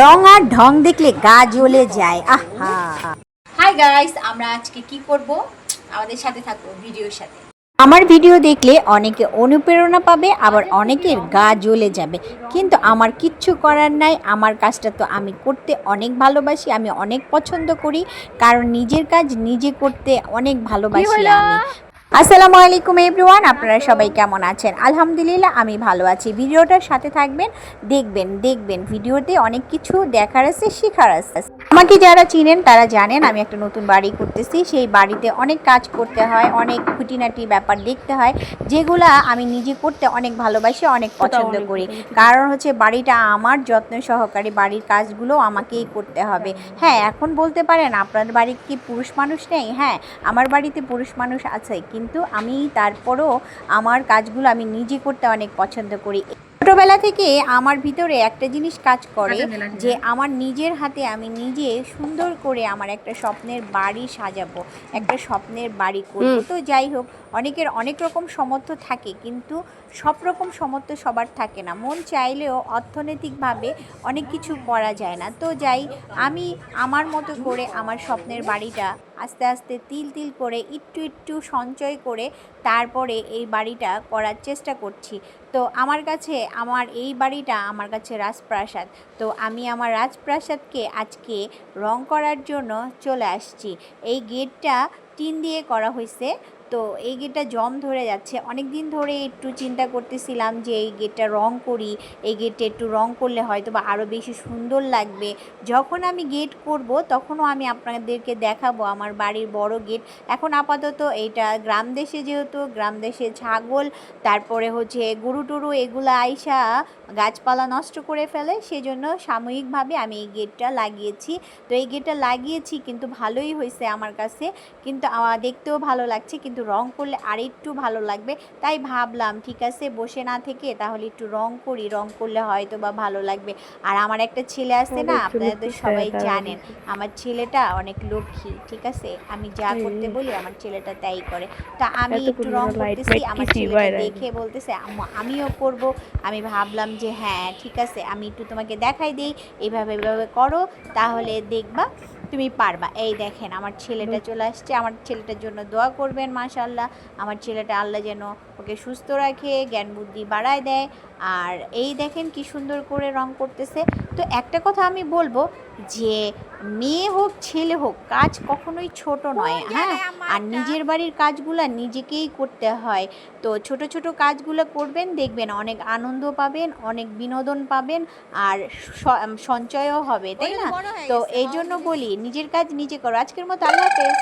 রং আর ঢং দেখলে গা জ্বলে যায়। আহা। হাই গাইস, আমরা আজকে কি করব? আমাদের সাথে থাকো ভিডিওর সাথে। আমার ভিডিও দেখলে অনেকে অনুপ্রেরণা পাবে, আবার অনেকের গা জ্বলে যাবে, কিন্তু আমার কিচ্ছু করার নাই। আমার কাজটা তো আমি করতে অনেক ভালোবাসি, আমি অনেক পছন্দ করি, কারণ নিজের কাজ নিজে করতে অনেক ভালোবাসি আমি। আসসালামু আলাইকুম এভরিওয়ান, আপনারা সবাই কেমন আছেন? আলহামদুলিল্লাহ আমি ভালো আছি। ভিডিওটার সাথে থাকবেন, দেখবেন ভিডিওতে অনেক কিছু দেখার আছে, শেখার আছে। আমাকে যারা চিনেন তারা জানেন আমি একটা নতুন বাড়ি করতেছি। সেই বাড়িতে অনেক কাজ করতে হয়, অনেক খুঁটিনাটি ব্যাপার দেখতে হয়, যেগুলা আমি নিজে করতে অনেক ভালোবাসি, অনেক পছন্দ করি। কারণ হচ্ছে বাড়িটা আমার, যত্ন সহকারে বাড়ির কাজগুলো আমাকেই করতে হবে। হ্যাঁ, এখন বলতে পারেন আপনার বাড়ি কি পুরুষ মানুষ নেই? হ্যাঁ, আমার বাড়িতে পুরুষ মানুষ আছে, কিন্তু আমি তারপরও আমার কাজগুলো আমি নিজে করতে অনেক পছন্দ করি। ছোটোবেলা থেকে আমার ভিতরে একটা জিনিস কাজ করে, যে আমার নিজের হাতে আমি নিজে সুন্দর করে আমার একটা স্বপ্নের বাড়ি সাজাবো, একটা স্বপ্নের বাড়ি করবো। তো যাই হোক, অনেকের অনেক রকম সামর্থ্য থাকে, কিন্তু সব রকম সামর্থ্য সবার থাকে না। মন চাইলেও অর্থনৈতিকভাবে অনেক কিছু করা যায় না। তো যাই, আমি আমার মতো করে আমার স্বপ্নের বাড়িটা আস্তে আস্তে তিল তিল করে একটু সঞ্চয় করে তারপরে এই বাড়িটা করার চেষ্টা করছি। তো আমার কাছে আমার এই বাড়িটা আমার কাছে রাজপ্রাসাদ। তো আমি আমার রাজপ্রাসাদকে আজকে রং করার জন্য চলে আসছি। এই গেটটা টিন দিয়ে করা হয়েছে। তো এই গেটটা জং ধরে যাচ্ছে, অনেক দিন ধরে একটু চিন্তা করতেছিলাম যে এই গেটটা রং করি, এই গেটটা একটু রং করলে হয়তো বা আরও বেশি সুন্দর লাগবে। যখন আমি গেট করব তখনও আমি আপনাদেরকে দেখাবো আমার বাড়ির বড় গেট। এখন আপাতত এইটা গ্রাম দেশে, যেহেতু গ্রাম দেশে ছাগল, তারপরে হচ্ছে গরু টরু এগুলো আইসা গাছপালা নষ্ট করে ফেলে, সেজন্য সাময়িকভাবে আমি এই গেটটা লাগিয়েছি। তো এই গেটটা লাগিয়েছি কিন্তু ভালোই হয়েছে আমার কাছে, কিন্তু দেখতেও ভালো লাগছে, কিন্তু রং করলে আরেকটু ভালো লাগবে। তাই ভাবলাম ঠিক আছে, বসে না থেকে তাহলে একটু রং করি, রং করলে হয়তো বা ভালো লাগবে। আর আমার একটা ছেলে আছে না, আপনারা তো সবাই জানেন আমার ছেলেটা অনেক লক্ষ্মী, ঠিক আছে, আমি যা করতে বলি আমার ছেলেটা তাই করে। তা আমি একটু রং করতেছি, আমার ছেলেটা দেখে বলতেছে আমিও করব। আমি ভাবলাম যে হ্যাঁ ঠিক আছে, আমি একটু তোমাকে দেখাই দিই, এভাবে করো, তাহলে দেখবা তুমি পারবা। এই দেখেন আমার ছেলেটা চলে আসছে, আমার ছেলেটার জন্য দোয়া করবেন। মাশাআল্লাহ, আমার ছেলেটা আল্লাহ যেন ওকে সুস্থ রাখে, জ্ঞান বুদ্ধি বাড়ায় দেয়। আর এই দেখেন কি সুন্দর করে রং করতেছে। তো একটা কথা আমি বলবো, যে মেয়ে হোক ছেলে হোক, কাজ কখনোই ছোট নয়। হ্যাঁ, আর নিজের বাড়ির কাজগুলো নিজেকেই করতে হয়। তো ছোট ছোট কাজগুলো করবেন, দেখবেন অনেক আনন্দ পাবেন, অনেক বিনোদন পাবেন, আর সঞ্চয়ও হবে, তাই না? তো এই জন্য বলি নিজের কাজ নিজে করো। আজকের মতো আল্লাহ হাফেজ।